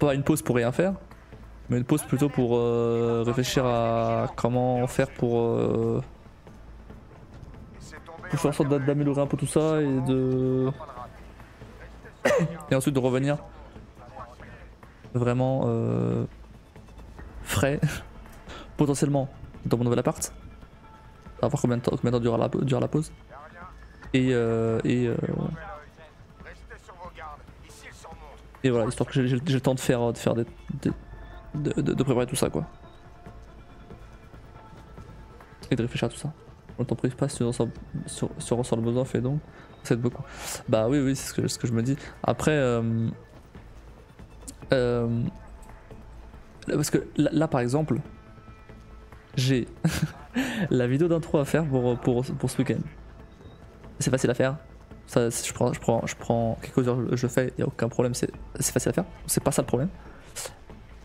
pas une pause pour rien faire, mais une pause plutôt pour réfléchir à comment faire pour faire en sorte d'améliorer un peu tout ça et de et ensuite de revenir vraiment frais potentiellement dans mon nouvel appart. À voir combien de temps durera la pause. Et voilà, histoire que j'ai le temps de faire de préparer tout ça quoi. Et de réfléchir à tout ça. Le temps pris pas si on ressent le besoin fait donc ça aide beaucoup. Bah oui c'est ce que je me dis. Après parce que là par exemple j'ai la vidéo d'intro à faire pour ce week-end. C'est facile à faire. Ça, je prends quelques heures, je le fais, y a aucun problème, c'est facile à faire. C'est pas ça le problème.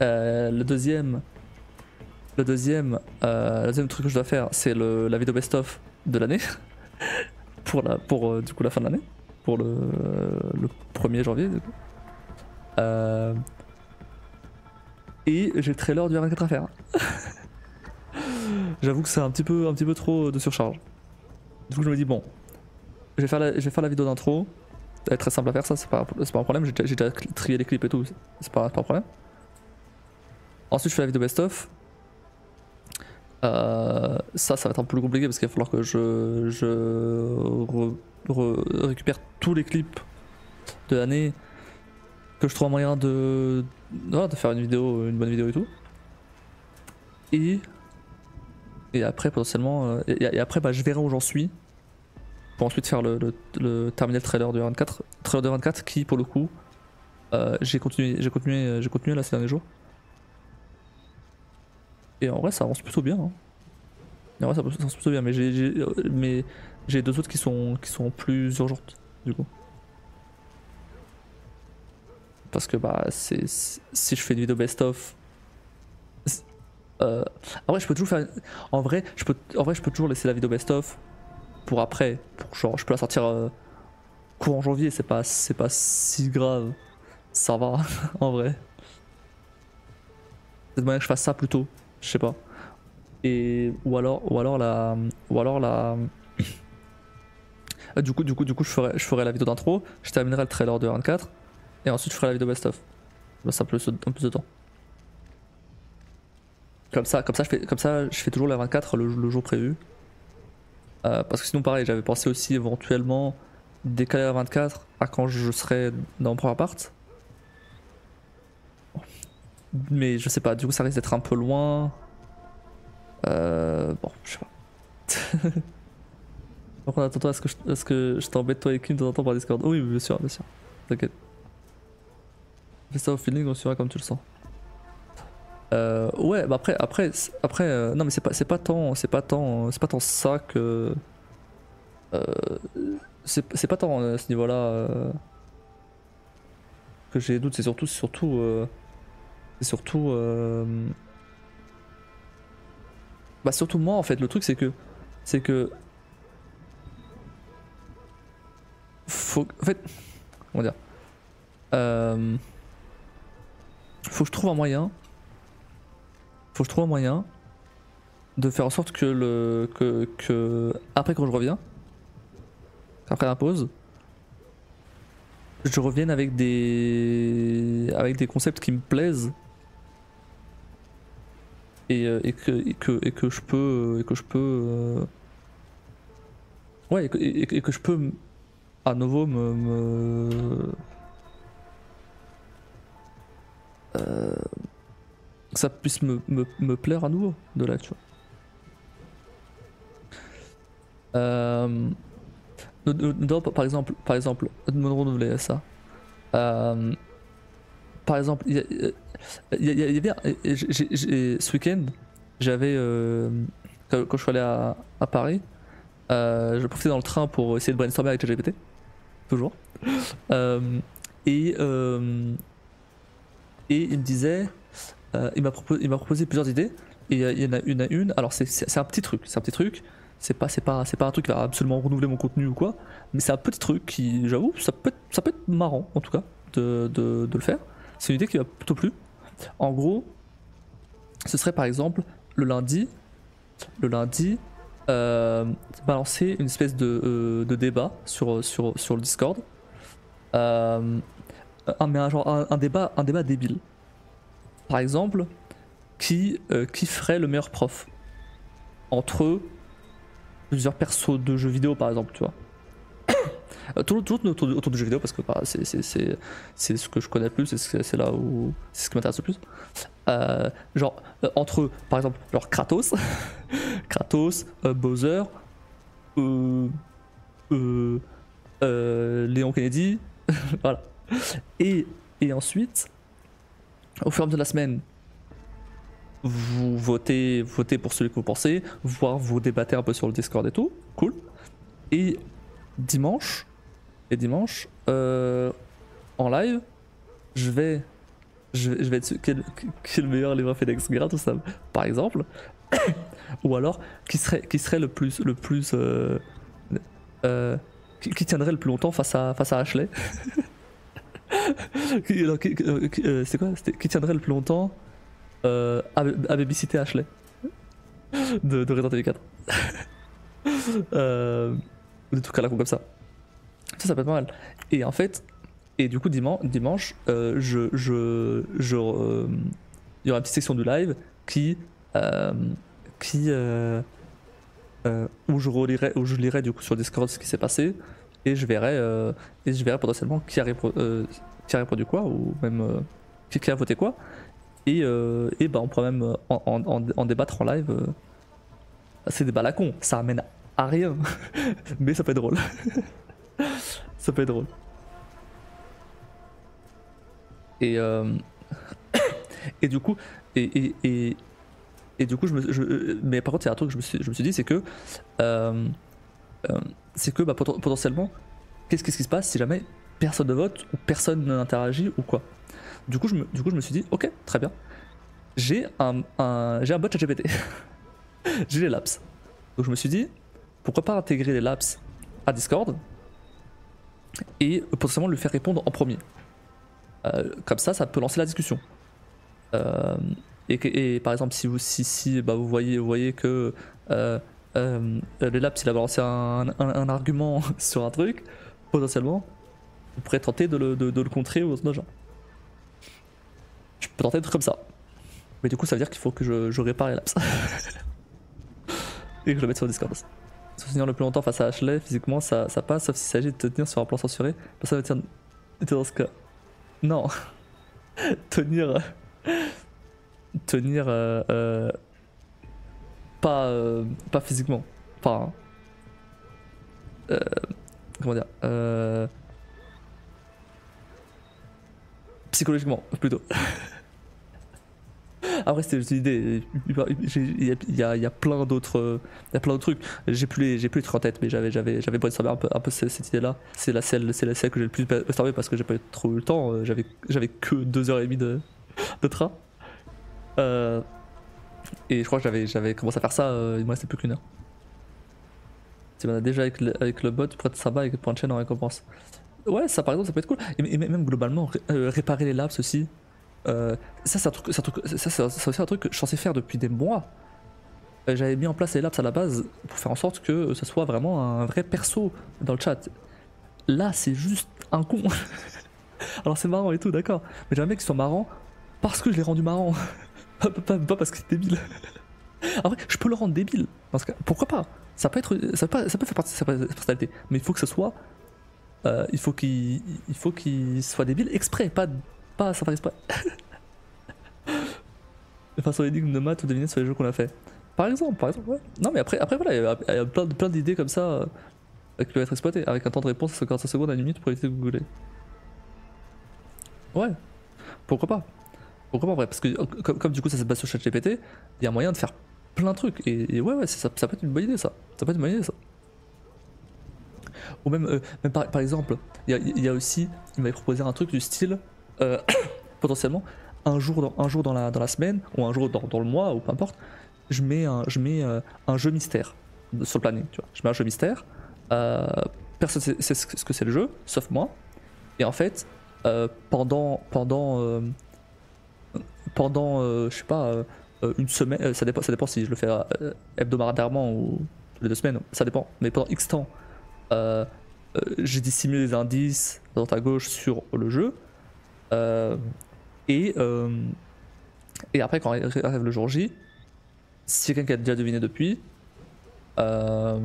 Le deuxième truc que je dois faire, c'est la vidéo best-of de l'année pour du coup la fin de l'année, pour le 1er janvier du coup. Et j'ai le trailer du R24 à faire. J'avoue que c'est un petit peu trop de surcharge. Du coup je me dis bon, je vais faire la vidéo d'intro. Elle est très simple à faire, ça c'est pas un problème. J'ai déjà trié les clips et tout, c'est pas un problème. Ensuite je fais la vidéo best-of. Ça va être un peu plus compliqué parce qu'il va falloir que je récupère tous les clips de l'année, que je trouve un moyen de faire une bonne vidéo et tout. Et après potentiellement et après bah, je verrai où j'en suis pour ensuite faire terminer le trailer de 24. Trailer de 24 qui pour le coup j'ai continué là ces derniers jours. Et en vrai ça avance plutôt bien hein. Et en vrai ça avance plutôt bien, mais j'ai deux autres qui sont plus urgentes du coup. Parce que bah si je fais une vidéo best of en vrai je peux toujours faire en vrai je peux toujours laisser la vidéo best of pour après, genre je peux la sortir courant janvier, c'est pas si grave, ça va en vrai. C'est moyen que je fasse ça plus tôt, je sais pas. Et ou alors la du coup je ferai la vidéo d'intro, je terminerai le trailer de 24 et ensuite je ferai la vidéo best of. Ça peut un plus de temps. Comme ça je fais toujours la 24 le jour prévu. Parce que sinon pareil j'avais pensé aussi éventuellement décaler la 24 à quand je serai dans mon propre appart. Mais je sais pas, du coup ça risque d'être un peu loin. Bon, je sais pas. Par contre attends-toi, est-ce que je t'embête toi et Kim de temps en temps par Discord? Oh oui bien sûr, t'inquiète. Fais ça au feeling, on se fera comme tu le sens. Ouais bah après non mais c'est pas tant ça que c'est pas tant à ce niveau là que j'ai des doutes, c'est surtout bah surtout moi en fait. Le truc c'est que faut en fait comment dire faut que je trouve un moyen de faire en sorte que après quand je reviens, après la pause, je revienne avec des concepts qui me plaisent et que je peux ouais et que je peux à nouveau que ça puisse me plaire à nouveau de là, tu vois. Non, par exemple, de me renouveler ça. Par exemple, il y avait ce week-end, j'avais quand je suis allé à Paris, je profitais dans le train pour essayer de brainstormer avec ChatGPT, toujours. Et il me disait, il m'a proposé plusieurs idées et il y en a une. Alors c'est un petit truc, c'est pas un truc qui va absolument renouveler mon contenu ou quoi, mais c'est un petit truc qui, j'avoue, ça peut être marrant en tout cas de le faire. c'est une idée qui m'a plutôt plu. En gros, ce serait par exemple le lundi, balancer une espèce de débat sur le Discord. Un débat débile. Par exemple, qui ferait le meilleur prof entre plusieurs persos de jeux vidéo, par exemple, tu vois. Tout autour du jeu vidéo, parce que bah, c'est ce que je connais le plus, c'est là où c'est ce qui m'intéresse le plus. Entre eux, par exemple, genre Kratos, Bowser, Léon Kennedy, voilà. Et ensuite, au fur et à mesure de la semaine, vous votez pour celui que vous pensez, voire vous débattez un peu sur le Discord et tout, cool. Et dimanche, en live, je vais être quel est le meilleur livre FedEx Grad, tout ça, par exemple. Ou alors qui serait le plus qui tiendrait le plus longtemps face à Ashley. C'est quoi, qui tiendrait le plus longtemps à babysitter Ashley de Resident Evil 4. Des trucs à la con comme ça. Ça peut être pas mal. Et en fait, et du coup dimanche, il y aura une petite section du live où je lirai du coup sur Discord ce qui s'est passé et je verrai potentiellement qui a répondu quoi, ou même qui a voté quoi, et bah on pourra même en débattre en live. C'est des balles à con, ça amène à rien mais ça peut être drôle. Ça peut être drôle. Et du coup du coup mais par contre il y a un truc que je me suis dit, c'est que bah, potentiellement qu'est-ce qui se passe si jamais personne ne vote ou personne n'interagit ou quoi. Du coup je me suis dit ok, très bien, j'ai un bot ChatGPT. J'ai les laps, donc je me suis dit pourquoi pas intégrer les laps à Discord et potentiellement lui faire répondre en premier. Comme ça peut lancer la discussion. Et par exemple, si bah, vous voyez que le Laps il a balancé un argument sur un truc, potentiellement, vous pourrez tenter de le contrer ou autre genre. Je peux tenter des trucs comme ça. Mais du coup, ça veut dire qu'il faut que je répare les Laps. Et que je le mette sur le Discord. Se tenir le plus longtemps face à Ashley, physiquement, ça passe, sauf s'il s'agit de te tenir sur un plan censuré. Personne ne tient dans ce cas. Non. tenir pas physiquement, enfin comment dire, psychologiquement plutôt. Après c'était juste une idée, il y a plein d'autres trucs, j'ai plus les trucs en tête, mais j'avais brainstormé un peu cette idée là. C'est celle que j'ai le plus brainstormé parce que j'ai pas trop eu le temps, j'avais que 2h30 de train. Et je crois que j'avais commencé à faire ça, il me restait plus qu'une heure. Tu m'as déjà avec le bot, tu prêtes ça bas avec point de chaîne en récompense. Ouais, ça par exemple ça peut être cool. Et même globalement, réparer les laps aussi. Ça c'est aussi un truc que je suis censé faire depuis des mois. J'avais mis en place les laps à la base pour faire en sorte que ce soit vraiment un vrai perso dans le chat. Là c'est juste un con. Alors c'est marrant et tout, d'accord. Mais j'aimerais bien qu'il soit marrant parce que je l'ai rendu marrant. Pas parce que c'est débile. Après, je peux le rendre débile. Dans ce cas, pourquoi pas? Ça peut faire partie de sa personnalité. Mais il faut que ce soit. Il faut qu'il soit débile exprès, pas sans faire exprès. Enfin, sur l'énigme de maths ou deviner sur les jeux qu'on a fait. Par exemple, ouais. Non, mais après voilà, il y a plein d'idées comme ça qui peuvent être exploitées. Avec un temps de réponse de 45 secondes à 1 minute pour éviter de googler. Ouais, pourquoi pas? Pourquoi pas, vrai, parce que comme du coup ça se base sur ChatGPT, il y a moyen de faire plein de trucs. Et ouais, ça peut être une bonne idée ça. Ça peut être une bonne idée ça. Ou même par exemple, il y a aussi, il m'avait proposé un truc du style, potentiellement, un jour dans la semaine, ou un jour dans le mois, ou peu importe, je mets un jeu mystère sur le planning, tu vois. Je mets un jeu mystère, personne sait ce que c'est le jeu, sauf moi. Et en fait, pendant je sais pas, une semaine, ça dépend si je le fais hebdomadairement ou toutes les 2 semaines, ça dépend. Mais pendant X temps, euh, j'ai dissimulé les indices à droite à gauche sur le jeu. Euh, et, euh, et après, quand arrive le jour J, si quelqu'un qui a déjà deviné depuis, euh,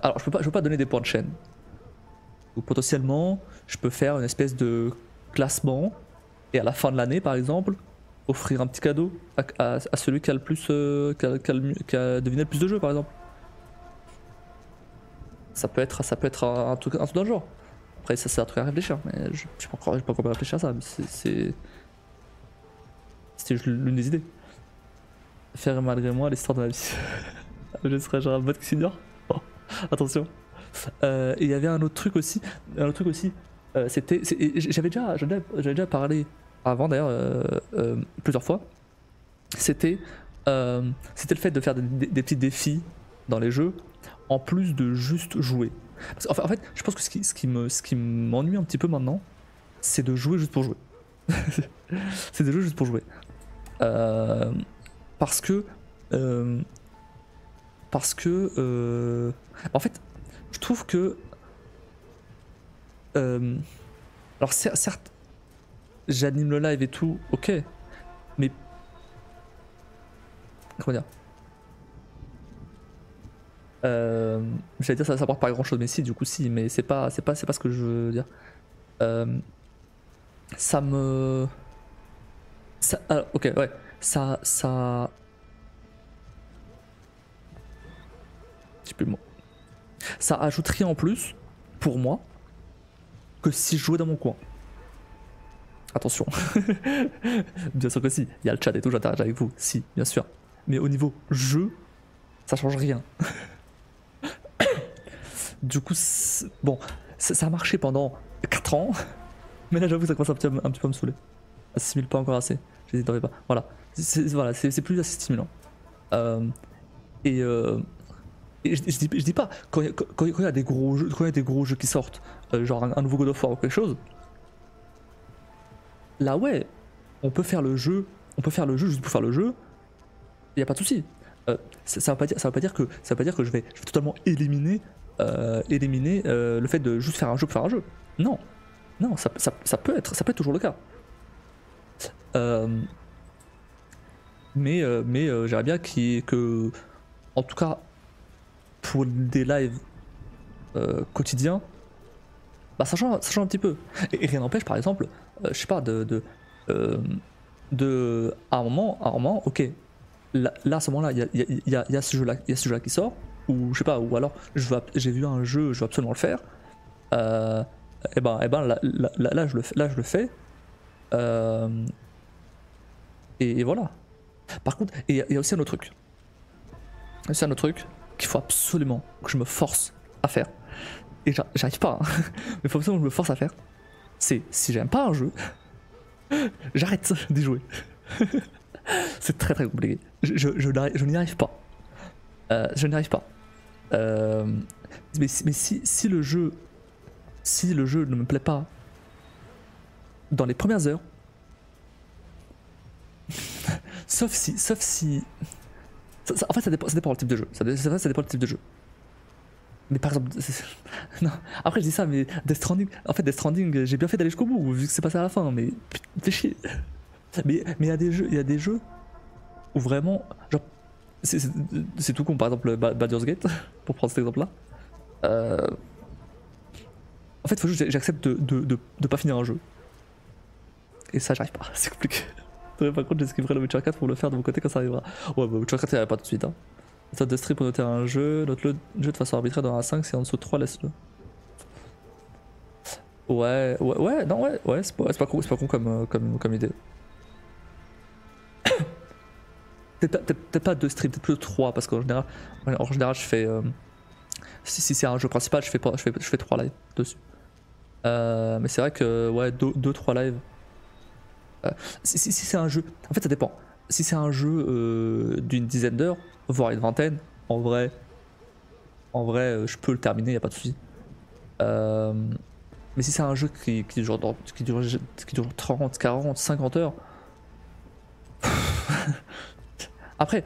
alors je peux pas donner des points de chaîne. Donc potentiellement, je peux faire une espèce de classement et à la fin de l'année, par exemple, offrir un petit cadeau à celui qui a le plus, qui a deviné le plus de jeux, par exemple. Ça peut être un truc dans le genre. Après, ça c'est un truc à réfléchir, mais je j'ai pas encore réfléchi à ça. Mais c'était juste l'une des idées. Faire malgré moi l'histoire de ma vie. Je serais genre un bot qui senior. Oh, attention. Et il y avait un autre truc aussi. J'avais déjà parlé avant d'ailleurs plusieurs fois. C'était le fait de faire des petits défis dans les jeux en plus de juste jouer. En fait, je pense que ce qui m'ennuie un petit peu maintenant, c'est de jouer juste pour jouer. C'est de jouer juste pour jouer. Euh, parce que en fait, je trouve que alors certes, j'anime le live et tout, ok, mais comment dire, j'allais dire ça apporte pas grand chose, mais si, du coup si, mais c'est pas ce que je veux dire. Ça me alors, ok, ouais, ça j'ai plus le mot. Ça ajouterait en plus pour moi que si je jouais dans mon coin. Attention. Bien sûr que si, il y a le chat et tout, j'interagis avec vous, si, bien sûr. Mais au niveau jeu, ça change rien. Du coup, bon, ça a marché pendant 4 ans, mais là j'avoue que ça commence un petit peu à me saouler. À 6000 pas encore assez, j'hésiterai pas. Voilà, c'est plus assez stimulant. Euh, et je dis pas, quand il y a des gros jeux, quand il y a des gros jeux qui sortent, genre un nouveau God of War ou quelque chose, là ouais, on peut faire le jeu juste pour faire le jeu, y a pas de souci. Ça veut pas dire que je vais totalement éliminer le fait de juste faire un jeu pour faire un jeu. Non, non, ça peut être toujours le cas. Mais j'aimerais bien que, en tout cas, pour des lives quotidiens, bah ça change un petit peu. Et rien n'empêche, par exemple, je sais pas, à un moment, ok, là à ce moment-là, il y a ce jeu-là qui sort, ou je sais pas, ou alors j'ai vu un jeu, je veux absolument le faire. Et ben là je le fais. Et voilà. Par contre, il y a aussi un autre truc. C'est un autre truc qu'il faut absolument que je me force à faire. Et j'arrive pas, hein. Mais il faut absolument que je me force à faire. C'est si j'aime pas un jeu, j'arrête d'y jouer. C'est très très compliqué. Je n'y arrive pas. Je n'y arrive pas. Mais si le jeu ne me plaît pas dans les premières heures, sauf si en fait ça dépend du type de jeu. Ça dépend du type de jeu. Mais par exemple, non. Après je dis ça, mais Death Stranding, j'ai bien fait d'aller jusqu'au bout vu que c'est passé à la fin, mais fais chier. Mais il y a des jeux où vraiment, genre, c'est tout con. Par exemple, Baldur's Gate, pour prendre cet exemple-là. En fait, il faut juste que j'accepte de pas finir un jeu. Et ça, j'arrive pas. C'est compliqué. Par contre, j'esquiverai le Witcher 4 pour le faire de mon côté quand ça arrivera. Ouais, bah Witcher 4, il n'y pas tout de suite. Hein. Méthode de strip pour noter un jeu. Note le jeu de façon arbitraire dans un 5, c'est en dessous de 3, laisse-le. Ouais, non, ouais, c'est pas con comme idée. Peut-être pas 2 streams, peut-être plus 3, parce qu'en général, je fais. Si c'est un jeu principal, je fais 3 lives dessus. Mais c'est vrai que, ouais, 2-3 lives. Si c'est un jeu. En fait, ça dépend. Si c'est un jeu d'une dizaine d'heures, voire une vingtaine, en vrai, je peux le terminer, y a pas de souci. Mais si c'est un jeu qui dure 30, 40, 50 heures. Après,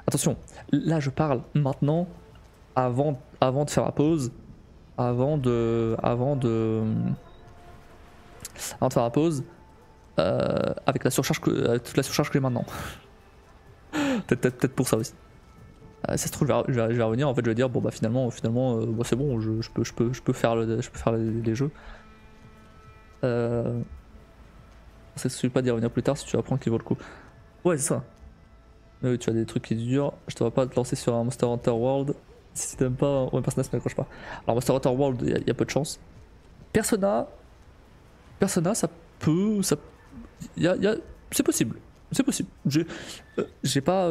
attention, là je parle maintenant avant de faire la pause, avant de faire la pause, avec la surcharge toute la surcharge que j'ai maintenant. peut-être pour ça aussi. Ça se trouve, je vais revenir, en fait je vais dire bon bah finalement bah, c'est bon, je peux faire les jeux. Ça ne suffit pas d'y revenir plus tard si tu apprends qu'il vaut le coup. Ouais c'est ça. Mais oui, tu as des trucs qui durent, je te vois pas te lancer sur un Monster Hunter World si t'aimes pas, ouais personnage n'accroche pas. Alors Monster Hunter World, il y a peu de chance. Persona ça peut, c'est possible, j'ai pas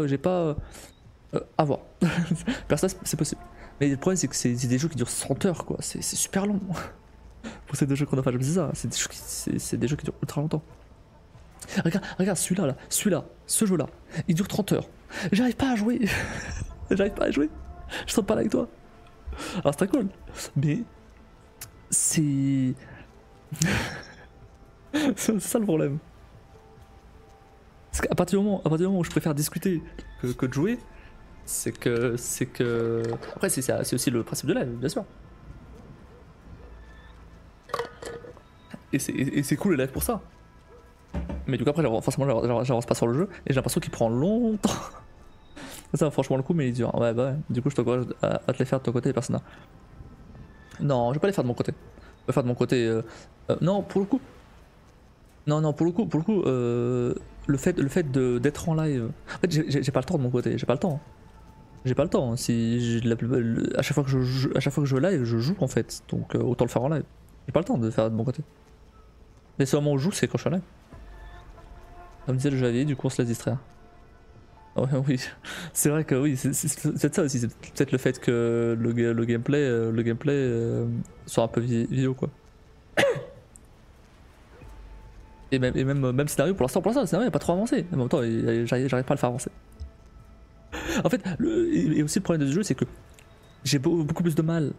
à voir. Persona c'est possible. Mais le problème c'est que c'est des jeux qui durent 100 heures quoi, c'est super long. Pour ces deux jeux chronophages, c'est ça, c'est des jeux qui durent ultra longtemps. Regarde celui-là, ce jeu-là, il dure 30 heures. J'arrive pas à jouer. Je saute pas là avec toi. Alors c'est très cool. Mais c'est. c'est ça le problème. Parce qu'à partir du moment où je préfère discuter que de jouer, c'est que. Après, c'est aussi le principe de live, bien sûr. Et c'est cool le live pour ça. Mais du coup après forcément j'avance pas sur le jeu et j'ai l'impression qu'il prend longtemps. Ça franchement le coup mais il dure. Ouais bah ouais. Du coup je t'encourage à te les faire de ton côté les personnages. Non je vais pas les faire de mon côté. Je vais faire de mon côté. Non pour le coup. Non pour le coup le fait d'être en live. En fait j'ai pas le temps de mon côté, j'ai pas le temps. Si à chaque fois que je joue live je joue en fait. Donc autant le faire en live. J'ai pas le temps de le faire de mon côté. Les seuls moments où je joue c'est quand je suis en live. Comme disait le Javier, du coup on se laisse distraire. Ouais, oui, c'est vrai que oui, c'est peut-être ça aussi, c'est peut-être le fait que le gameplay soit un peu vidéo quoi. Et même scénario, pour l'instant le scénario n'est pas trop avancé. En même temps, j'arrive pas à le faire avancer. En fait, et aussi le problème de ce jeu, c'est que j'ai beaucoup plus de mal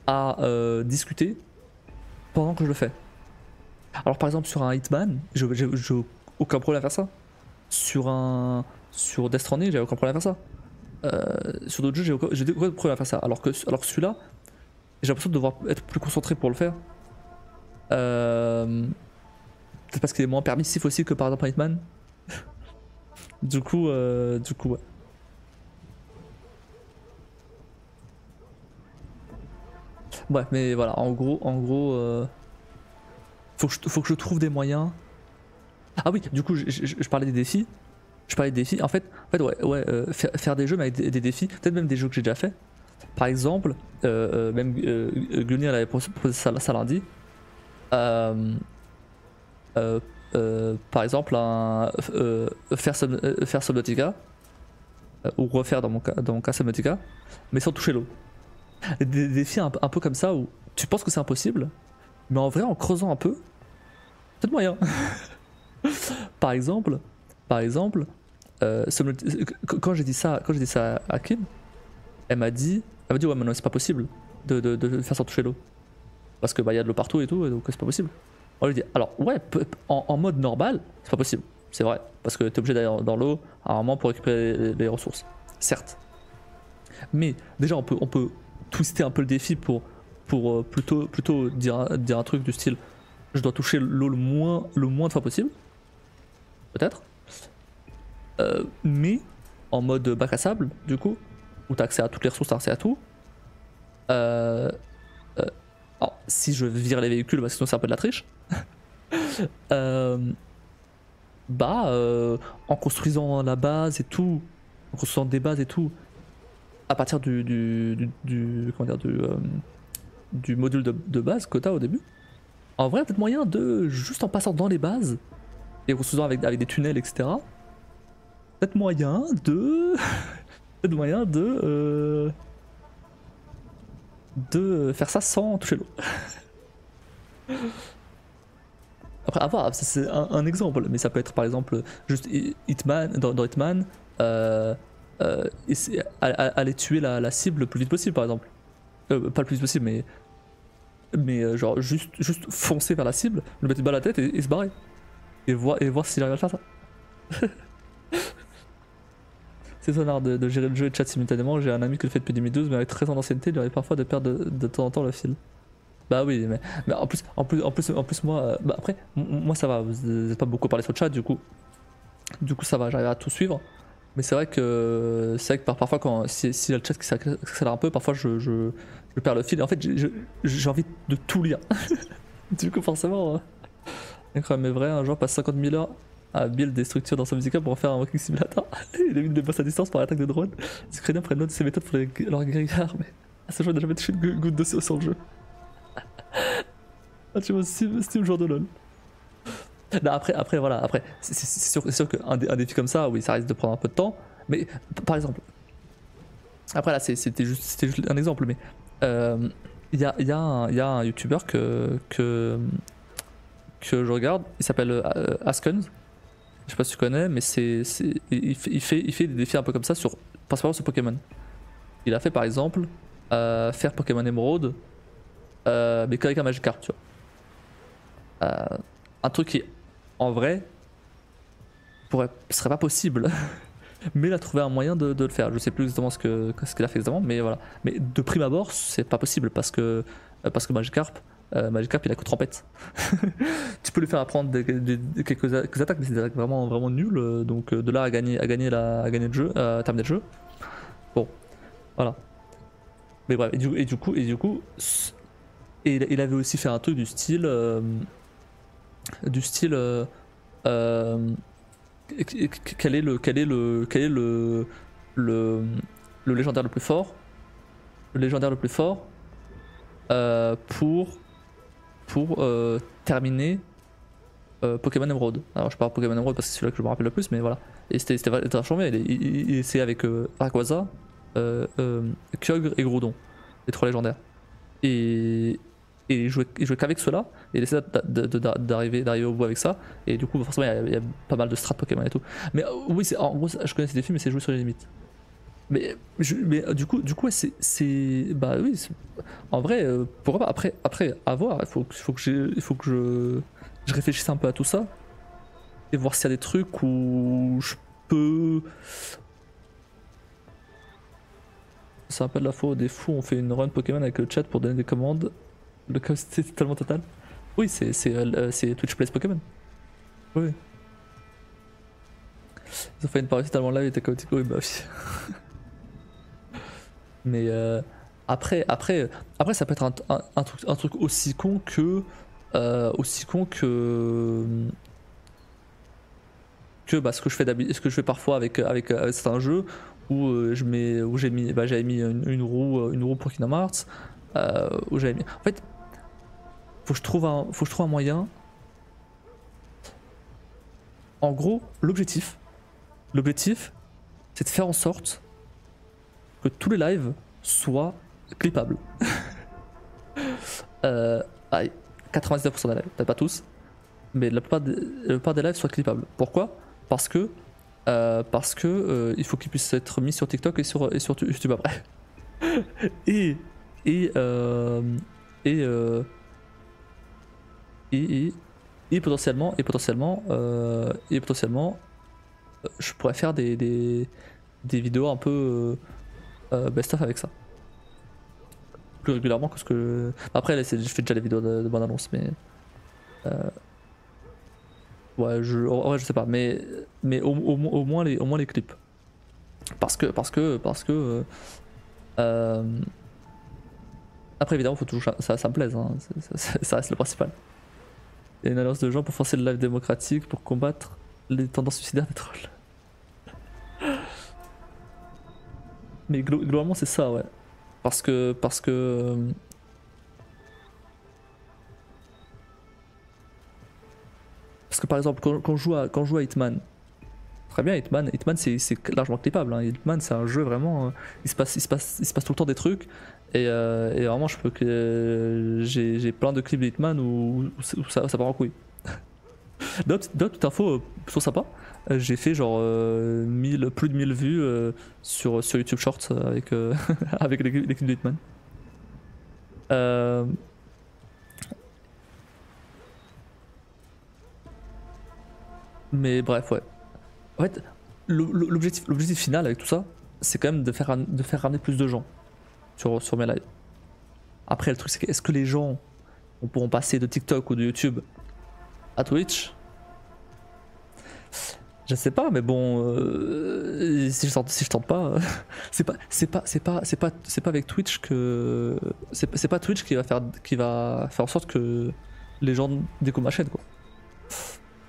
à discuter pendant que je le fais. Alors par exemple sur un Hitman, j'ai aucun problème à faire ça. Sur Death Stranding, j'ai aucun problème à faire ça. Sur d'autres jeux, j'ai aucun problème à faire ça. Alors que celui-là, j'ai l'impression de devoir être plus concentré pour le faire. Peut-être parce qu'il est moins permissif aussi que par exemple un Hitman. du coup, ouais. Ouais, mais voilà, en gros, faut que je trouve des moyens. Ah oui, du coup, je parlais des défis. En fait ouais, faire des jeux mais avec des défis, peut-être même des jeux que j'ai déjà fait. Par exemple, même Glunir avait proposé ça lundi. Par exemple, faire Subnautica, ou refaire dans mon cas Subnautica, mais sans toucher l'eau. Des défis un peu comme ça où tu penses que c'est impossible, mais en vrai, en creusant un peu, peut-être moyen. Par exemple, quand j'ai dit ça à Kim, elle m'a dit ouais mais non c'est pas possible de faire sans toucher l'eau. Parce que bah y a de l'eau partout et tout, et donc c'est pas possible. On lui dit alors ouais en mode normal c'est pas possible, c'est vrai, parce que t'es obligé d'aller dans l'eau à un moment pour récupérer les ressources, certes. Mais déjà on peut twister un peu le défi pour plutôt dire un truc du style je dois toucher l'eau le moins de fois possible, peut-être. Mais en mode bac à sable, du coup, où t'as accès à toutes les ressources, t'as accès à tout. Alors, si je vire les véhicules, parce que sinon c'est un peu de la triche. En construisant la base et tout, en construisant des bases et tout, à partir du module de base que t'as au début, en vrai, peut-être moyen de, juste en passant dans les bases, et en construisant avec des tunnels, etc., peut-être moyen de faire ça sans toucher l'eau. Après, à voir, c'est un exemple, mais ça peut être par exemple juste Hitman, dans Hitman, aller tuer la cible le plus vite possible, par exemple. Pas le plus vite possible, mais mais genre juste foncer vers la cible, le mettre une balle à la tête et se barrer. Et voir s'il arrive à faire ça. C'est son art de gérer le jeu et le chat simultanément. J'ai un ami qui le fait depuis 2012, mais avec 13 ans d'ancienneté, il arrive parfois de perdre de temps en temps le fil. Bah oui, mais en plus moi, bah après, moi ça va, vous n'êtes pas beaucoup parlé sur le chat, du coup ça va, j'arrive à tout suivre. Mais c'est vrai que parfois quand si y a le chat qui s'accélère un peu, parfois je perds le fil. Et en fait j'ai envie de tout lire. Du coup forcément, incroyable mais vrai, un joueur passe 50 000 heures à build des structures dans son musical pour en faire un walking simulator. Il évite des boss à distance par l'attaque de drone. Les Ukrainiens prennent note de ces méthodes pour leur grillard, mais à ce jeu n'a jamais touché une goutte de CO sur le jeu. Ah, tu vois, Steam joueur de LoL. Non, après voilà, après, c'est sûr qu'un défi comme ça, oui, ça risque de prendre un peu de temps. Mais par exemple, après là, c'était juste un exemple, mais il y a un YouTuber que je regarde, il s'appelle Askens. Je sais pas si tu connais, mais il fait des défis un peu comme ça, principalement sur Pokémon. Il a fait par exemple faire Pokémon Emerald, mais qu'avec un Magikarp, tu vois. Un truc qui, en vrai, serait pas possible. Mais il a trouvé un moyen de le faire. Je sais plus exactement ce qu'il a fait exactement, mais voilà. Mais de prime abord, c'est pas possible parce que Magikarp, il a que trompette. Tu peux lui faire apprendre quelques attaques, mais c'est des attaques vraiment, vraiment nulles. Donc de là à gagner le jeu, à terminer le jeu. Bon, voilà. Mais bref, et du coup, il avait aussi fait un truc du style, quel est le légendaire le plus fort, pour terminer Pokémon Emerald. Alors je parle Pokémon Emerald parce que c'est celui-là que je me rappelle le plus, mais voilà. Et c'était vachement bien. Il essayait avec Rayquaza, Kyogre et Groudon, les 3 légendaires. Et il jouait qu'avec cela, et il essayait d'arriver au bout avec ça. Et du coup, forcément, il y a pas mal de strat Pokémon et tout. Mais oui, en gros, je connais ces défis, mais c'est joué sur les limites. Mais du coup ouais, bah oui, en vrai, pourquoi pas, après à voir, il faut que je réfléchisse un peu à tout ça et voir s'il y a des trucs où je peux. C'est un peu de la faute des fous, on fait une run Pokémon avec le chat pour donner des commandes. Le chaos c'est tellement total. Oui, c'est Twitch Plays Pokémon. Oui. Ils ont fait une parodie tellement live et était chaotique, oui, bah oui. Mais après ça peut être un truc aussi con que bah, ce que je fais parfois avec certains jeux où j'avais mis une roue pour Kingdom Hearts, où j'avais mis. En fait, faut que je trouve un moyen. En gros, l'objectif, c'est de faire en sorte que tous les lives soient clippables. Allez, 99% des lives, peut-être pas tous, mais la plupart des lives soient clippables. Pourquoi ? Parce que il faut qu'ils puissent être mis sur TikTok et sur YouTube après. et potentiellement je pourrais faire des vidéos un peu best-of avec ça. Plus régulièrement que ce que. Après, là, je fais déjà les vidéos de bande annonce, mais. Ouais, en vrai, je sais pas, mais au moins les clips. Parce que. Après, évidemment, faut toujours ça me plaise, hein. Ça reste le principal. Il y a une alliance de gens pour forcer le live démocratique, pour combattre les tendances suicidaires des trolls. Mais globalement, c'est ça, ouais. Parce que par exemple, quand je joue à Hitman, très bien, Hitman c'est largement clippable. Hein. Hitman c'est un jeu vraiment, il se passe tout le temps des trucs et vraiment je peux que j'ai plein de clips de Hitman où ça part en couille. D'autres petite info plutôt sympa. J'ai fait genre plus de 1000 vues sur YouTube Shorts avec avec les clips de Hitman. Mais bref, ouais. En fait, l'objectif final avec tout ça, c'est quand même de faire ramener plus de gens sur mes lives. Après, le truc, c'est que est-ce que les gens pourront passer de TikTok ou de YouTube à Twitch? Je sais pas, mais bon, si je tente pas, c'est pas avec Twitch que c'est pas Twitch qui va faire en sorte que les gens découvrent ma chaîne, quoi.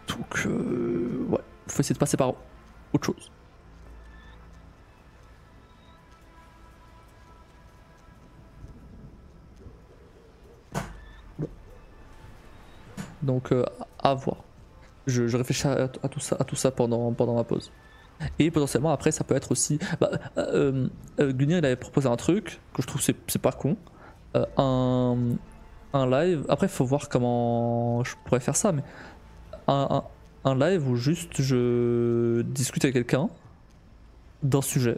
Donc ouais, faut essayer de passer par autre chose. Donc à voir. Je réfléchis à tout ça pendant ma pause. Et potentiellement après ça peut être aussi. Gunir il avait proposé un truc que je trouve c'est pas con. Euh, un, un live. Après faut voir comment je pourrais faire ça, mais un, un live où juste je discute avec quelqu'un d'un sujet.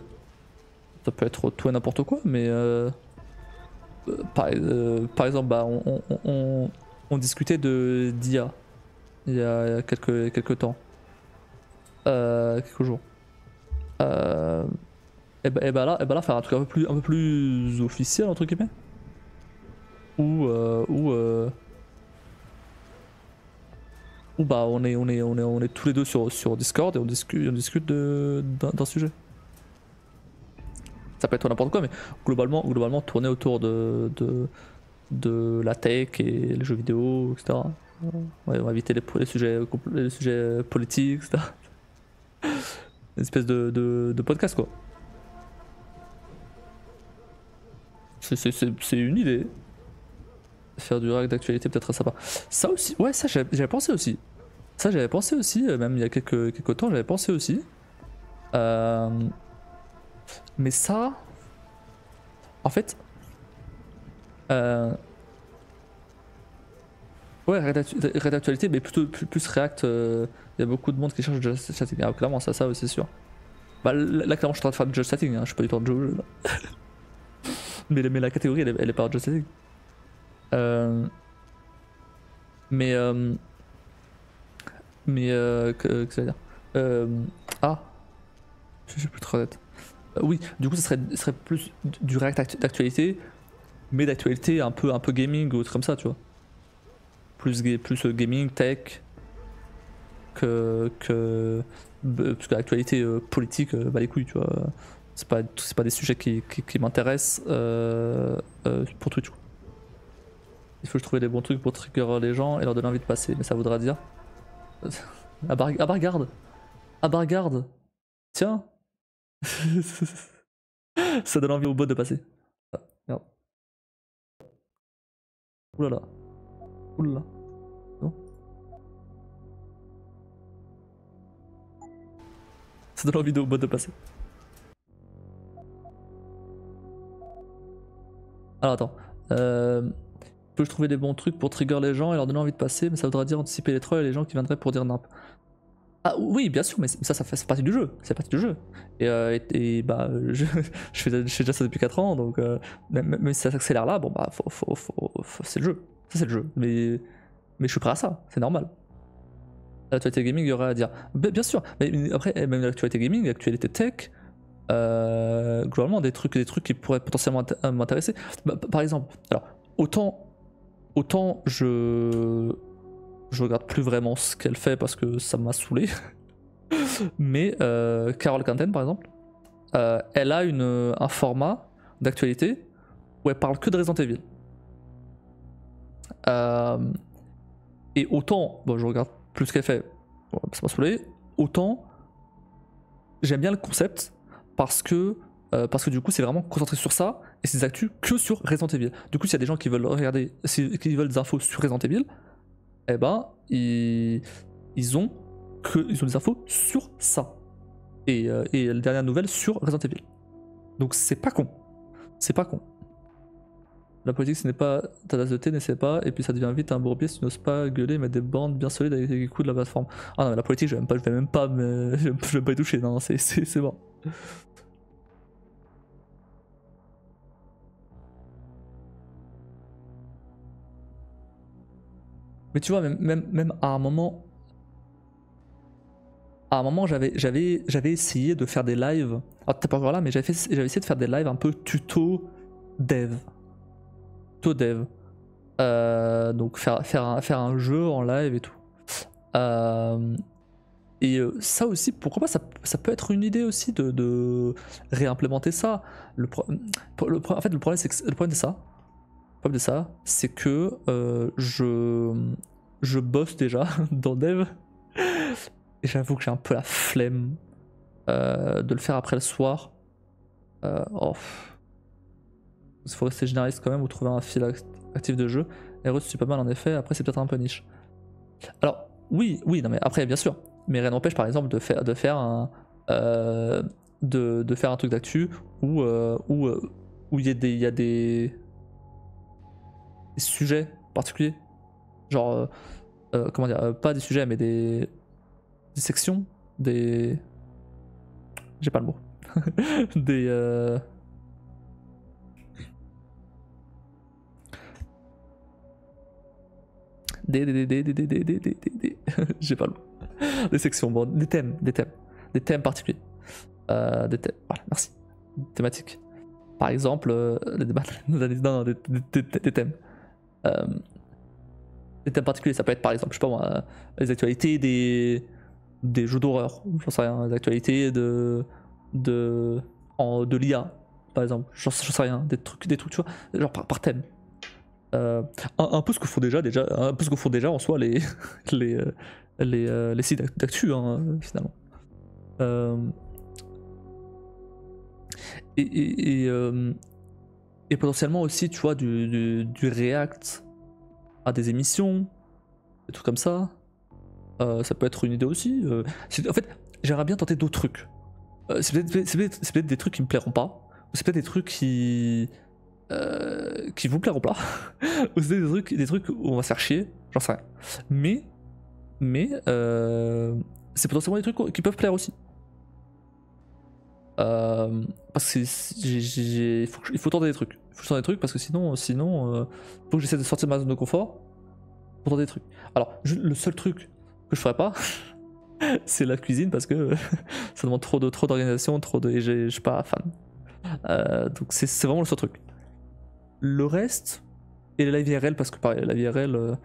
Ça peut être tout et n'importe quoi, mais par exemple bah, on discutait de d'IA il y a quelques temps. Quelques jours. Euh, et bah là, faire un truc un peu plus officiel, entre guillemets. Ou bah on est tous les deux sur Discord et on discute d'un sujet. Ça peut être n'importe quoi, mais globalement tourner autour de la tech et les jeux vidéo, etc. Ouais, on va éviter les sujets politiques, etc. Une espèce de podcast, quoi. C'est une idée. Faire du rag d'actualité peut-être sympa. Ça aussi, ouais, ça j'avais pensé aussi. Ça j'avais pensé aussi, même il y a quelques temps j'avais pensé aussi. Euh, mais ça, en fait, euh, ouais, React actualité, mais plutôt plus React. Il y a beaucoup de monde qui cherche du just chatting. Ah, clairement, ça oui, c'est sûr. Bah là, clairement, je suis en train de faire du just chatting, hein, je suis pas du tout en jeu là. Mais la catégorie elle est pas en just chatting. Euh, mais que ça veut dire ah, je suis plus trop honnête. Oui, du coup, ça serait plus du React d'actualité, mais d'actualité un peu gaming ou autre comme ça, tu vois. Plus gaming, tech, parce que l'actualité politique, bah les couilles, tu vois. C'est pas des sujets qui m'intéressent pour Twitch, quoi. Il faut que je trouve des bons trucs pour trigger les gens et leur donner envie de passer, mais ça voudra dire. Ah bah regarde! Ah bah regarde! Tiens! Ça donne envie au bot de passer. Ah, regarde. Oulala. Oulala. Non. Ça donne envie au bot de passer. Alors attends. Peux-je trouver des bons trucs pour trigger les gens et leur donner envie de passer, mais ça voudra dire anticiper les trolls et les gens qui viendraient pour dire nimp. Ah oui, bien sûr, mais ça fait partie du jeu. C'est partie du jeu. Bah, je fais déjà ça depuis 4 ans, donc même si ça s'accélère là, bon bah, c'est le jeu. Ça, c'est le jeu. Mais je suis prêt à ça, c'est normal. L'actualité gaming, il y aurait à dire. Bien sûr, mais après, même l'actualité gaming, l'actualité tech, globalement, des trucs qui pourraient potentiellement m'intéresser. Bah, par exemple, alors, autant je regarde plus vraiment ce qu'elle fait parce que ça m'a saoulé. Mais Carol Kanten, par exemple, elle a un format d'actualité où elle parle que de Resident Evil. Et autant, bon, je regarde plus ce qu'elle fait, bon, ça m'a saoulé, autant j'aime bien le concept parce que du coup c'est vraiment concentré sur ça et c'est des actus que sur Resident Evil. Du coup s'il y a des gens qui veulent regarder, qui veulent des infos sur Resident Evil, eh ben ils ont des infos sur ça. Et la dernière nouvelle sur Resident Evil. Donc c'est pas con. C'est pas con. La politique, ce n'est pas ta tasse de thé, n'essaie pas, et puis ça devient vite un bourbier si tu n'oses pas gueuler, mettre des bandes bien solides avec les coups de la plateforme. Ah non, mais la politique, je vais même pas je vais pas y toucher, non, c'est bon. Mais tu vois, même à un moment, à un moment j'avais essayé de faire des lives. Alors t'es pas encore là, mais j'avais essayé de faire des lives un peu tuto dev. Tuto dev. Donc faire un jeu en live et tout. Ça aussi, pourquoi pas, ça peut être une idée aussi de réimplémenter ça. En fait, le problème de ça, c'est que je bosse déjà dans Dev et j'avoue que j'ai un peu la flemme de le faire après le soir. Il faut rester généraliste quand même ou trouver un fil actif de jeu. Et Rust c'est pas mal en effet, après c'est peut-être un peu niche. Alors oui, non mais après bien sûr, mais rien n'empêche par exemple de faire un truc d'actu où il y a des sujets particuliers, genre comment dire, pas des sujets mais des sections, j'ai pas le mot, des j'ai pas le mot. Des sections, bon, des thèmes particuliers. Des thèmes, voilà, merci. Thématiques. Par exemple, des thèmes. Des thèmes particuliers, ça peut être par exemple, je sais pas moi, les actualités des jeux d'horreur, j'en sais rien, les actualités de l'IA, par exemple, j'en sais rien, des trucs, tu vois, genre par thème. Un peu ce que font déjà en soi les sites d'actu hein, finalement. Et potentiellement aussi tu vois du React à des émissions, des trucs comme ça. Ça peut être une idée aussi. En fait, j'aimerais bien tenter d'autres trucs. C'est peut-être des trucs qui me plairont pas. Ou c'est peut-être des trucs qui vous plairont pas. Ou c'est des trucs où on va se faire chier, j'en sais rien. Mais c'est potentiellement des trucs qui peuvent plaire aussi. Parce que il faut tenter des trucs. Il faut tenter des trucs parce que sinon faut que j'essaie de sortir de ma zone de confort pour tenter des trucs. Alors, le seul truc que je ferais pas, c'est la cuisine parce que ça demande trop d'organisation, et je suis pas fan. Donc c'est vraiment le seul truc. Le reste, et la IRL, parce que pareil, la IRL, ouais,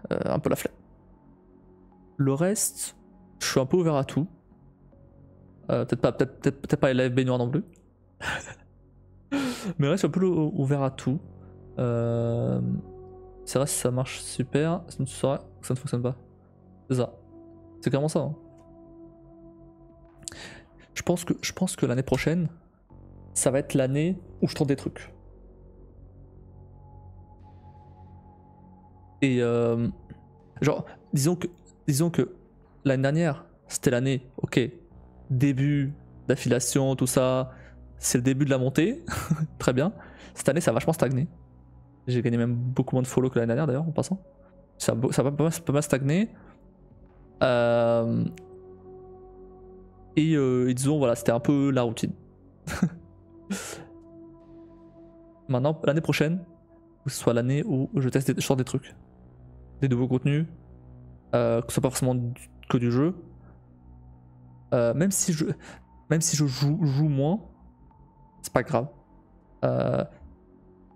un peu la flemme. Le reste, je suis un peu ouvert à tout. Peut-être pas les live baignoire non plus. Mais reste un peu ouvert à tout. C'est vrai si ça marche super, sinon tu sauras que ça ne fonctionne pas. C'est ça. C'est clairement ça. Hein. Je pense que l'année prochaine, ça va être l'année où je tente des trucs. Et genre, disons que l'année dernière, c'était l'année, ok, début d'affiliation, tout ça, c'est le début de la montée, très bien. Cette année, ça a vachement stagné. J'ai gagné même beaucoup moins de follow que l'année dernière d'ailleurs, en passant. Ça va pas mal stagner. Et disons, voilà, c'était un peu la routine. Maintenant, l'année prochaine, que ce soit l'année où je teste je sors des trucs, des nouveaux contenus, que ce soit pas forcément que du jeu. Même si je joue moins, c'est pas grave.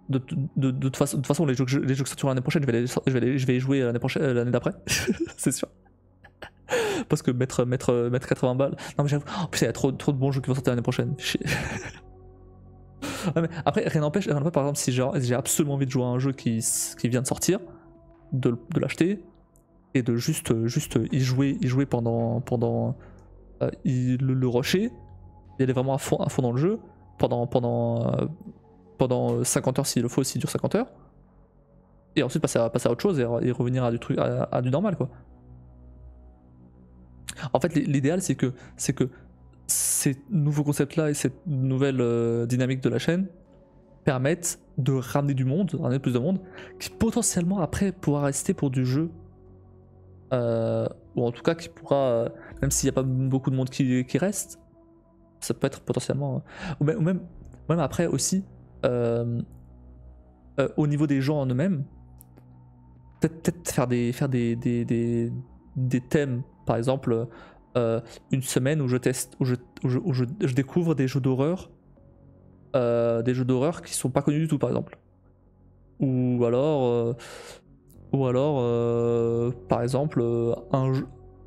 De toute façon, les jeux que sortiront l'année prochaine, je vais y jouer l'année prochaine, l'année d'après, c'est sûr. Parce que mettre 80 balles. Non mais j'avoue, oh, putain, il y a trop de bons jeux qui vont sortir l'année prochaine. Ouais, mais après, rien n'empêche, par exemple, si j'ai absolument envie de jouer à un jeu qui vient de sortir, de l'acheter et de juste y jouer pendant le rusher, y aller vraiment à fond dans le jeu pendant 50 heures s'il le faut, s'il dure 50 heures, et ensuite passer à autre chose et revenir à du normal quoi. En fait, l'idéal c'est que ces nouveaux concepts là et cette nouvelle dynamique de la chaîne permettent de ramener du monde, ramener plus de monde, qui potentiellement après pourra rester pour du jeu, ou en tout cas qui pourra, même s'il n'y a pas beaucoup de monde qui reste, ça peut être potentiellement, ou même après aussi, au niveau des gens en eux-mêmes, peut-être des thèmes, par exemple une semaine où je teste, je découvre des jeux d'horreur qui sont pas connus du tout, par exemple. Ou alors, par exemple,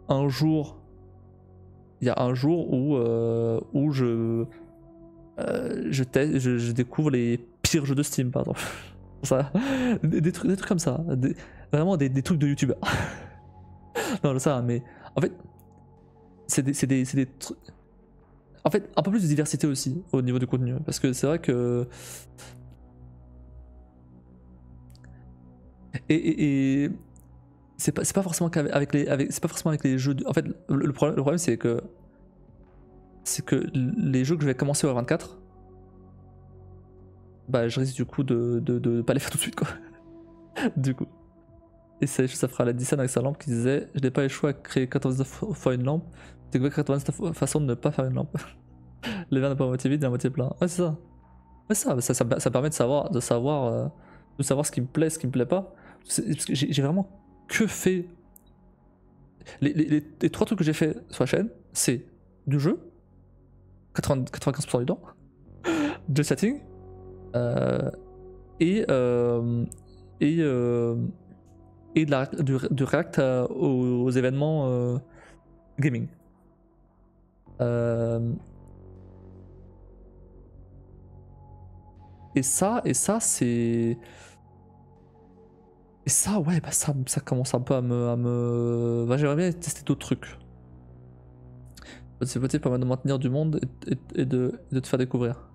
un jour, il y a un jour où je découvre les pires jeux de Steam, par exemple. Ça, des trucs comme ça, vraiment des trucs de youtubeur. Non, ça, mais en fait, c'est des trucs. En fait, un peu plus de diversité aussi au niveau du contenu, parce que c'est vrai que. Et c'est pas forcément qu'avec c'est pas forcément avec les jeux. En fait, le problème c'est que les jeux que je vais commencer au R24, bah je risque du coup de pas les faire tout de suite, quoi. Du coup. Et ça fera la dissonance avec sa lampe qui disait: je n'ai pas le choix à créer 99 fois une lampe, c'est quoi 99 façons de ne pas faire une lampe. Les verres n'est pas à moitié vide et à moitié plein. Ouais, c'est ça. Ouais, ça permet de savoir ce qui me plaît, ce qui me plaît pas. Parce que j'ai vraiment que fait. Les trois trucs que j'ai fait sur la chaîne, c'est du jeu, 95% du temps, du setting, et, du react aux événements gaming. Et ça c'est. Et ça, ouais, bah ça commence un peu à me... Bah, j'aimerais bien tester d'autres trucs. C'est peut-être pas mal de maintenir du monde et de te faire découvrir.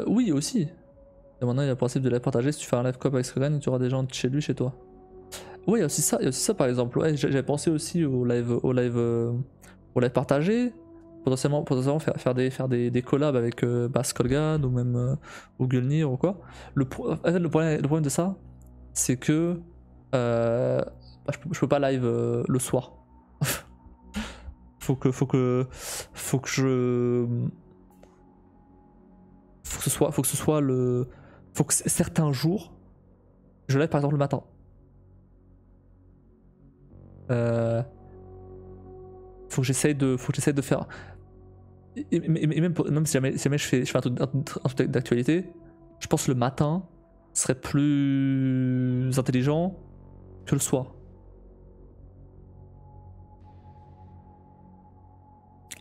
Oui, aussi. Et maintenant, il y a le principe de live partager. Si tu fais un live cop avec Scrogan, tu auras des gens de chez lui, chez toi. Oui, il y a aussi ça par exemple. Ouais, j'avais pensé aussi au live partagé. Potentiellement faire des collabs avec Skolgan ou même ou Gulnir ou quoi. Le problème de ça, c'est que je peux pas live le soir. faut que certains jours je live par exemple le matin. Faut que j'essaye de faire. Et même si jamais je fais un truc d'actualité, je pense que le matin serait plus intelligent que le soir.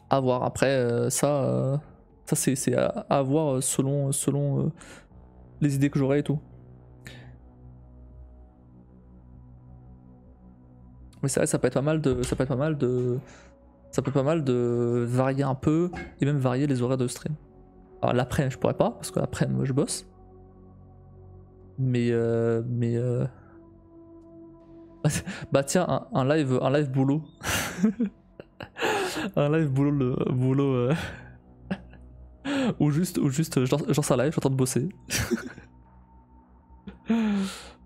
À voir. Après, ça c'est à voir selon les idées que j'aurai et tout. Mais c'est vrai, ça peut pas mal de varier un peu et même varier les horaires de stream. Alors l'après je pourrais pas parce que l'après moi je bosse. Mais bah tiens, un live boulot. Un live boulot ou juste genre ça live, je suis en train de bosser.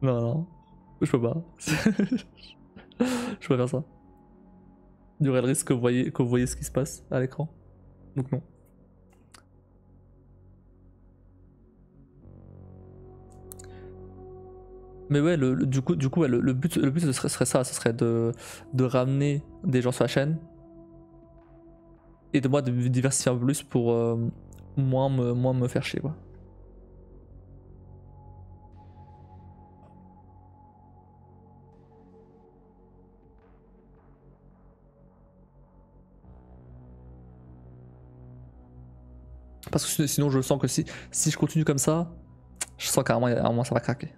Non, je peux pas. Je peux pas faire ça. Il y aurait le risque que vous voyez ce qui se passe à l'écran. Donc non. Mais ouais, du coup ouais, le but ce serait ça, ce serait de ramener des gens sur la chaîne et de moi de me diversifier un peu plus pour moins me faire chier, quoi. Parce que sinon je sens que si je continue comme ça, je sens qu'à un moment ça va craquer.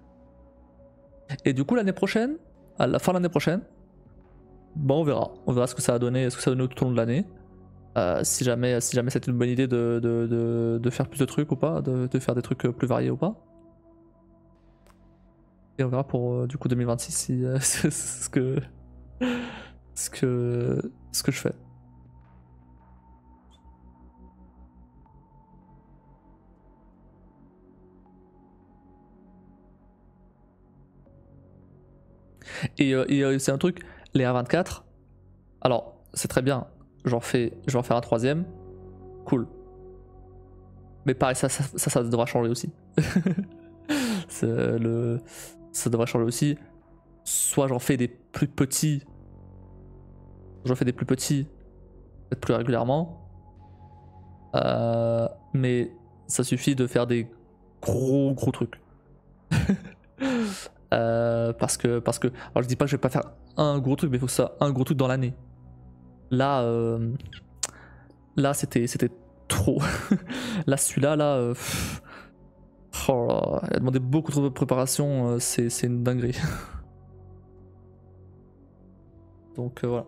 Et du coup l'année prochaine, à la fin de l'année prochaine, bon on verra ce que ça a donné, tout au long de l'année. Si jamais c'était une bonne idée de faire plus de trucs ou pas, de faire des trucs plus variés ou pas. Et on verra pour du coup 2026 si ce que je fais. Et c'est un truc, les R24, alors c'est très bien, je vais en faire un troisième, cool. Mais pareil, ça devra changer aussi. ça devrait changer aussi. Soit j'en fais des plus petits, peut-être plus régulièrement. Mais ça suffit de faire des gros trucs. parce que, alors je dis pas que je vais pas faire un gros truc, mais il faut que ça un gros truc dans l'année. Là, c'était trop. Là, celui-là, oh là, il a demandé beaucoup trop de préparation, c'est une dinguerie. Donc voilà.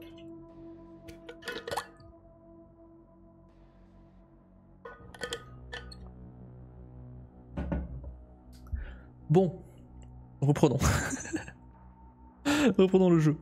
Bon, reprenons. Reprenons le jeu.